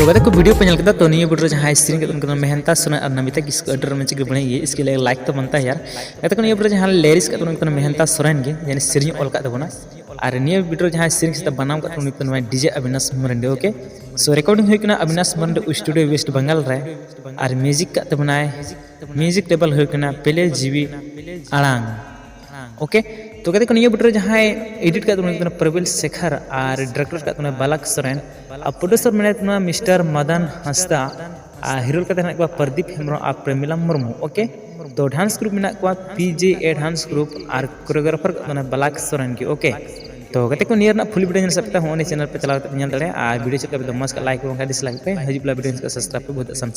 कहते को वीडियो पे नल करता तो नहीं वीडियो जहाँ स्क्रीन के उनको मेहनता सुना और नमिता किस अडर में चिक बने ये इसके लिए लाइक तो बनता है यार। कहते को ये वीडियो जहाँ लेरिस का उनको मेहनता सुराएंगे यानी स्क्रीन ऑल का बना और ये वीडियो जहाँ स्क्रीन से बनाव का उनको डीजे अविनाश मरंडे ओके। सो रिकॉर्डिंग हुई अविनाश मरंडे स्टूडियो वेस्ट बंगाल रे और म्यूजिक का बनाए म्यूजिक टेबल हुई पेले जीवी आड़ांग ओके। तो कहते ये वीडियो जहाँ एडिट का प्रवीण शेखर और डायरेक्टर का बालक सोरेन और प्रोड्यूसर में मिस्टर मदन हंसदा और हीरो का प्रदीप हेम्ब्रम और प्रेमिला मुर्मू ओके। तो डांस ग्रुप में PJA डांस ग्रुप और कोरियोग्राफर बालक सोरेन की ओके। तो कहते को नियर फुल वीडियो जन सकता हूँ चैनल पे चला दाड़े और वीडियो चलते तो मस्त लाइक और डिसलाइक पे हजूला वीडियो का सब्सक्राइब पे बहुत आसान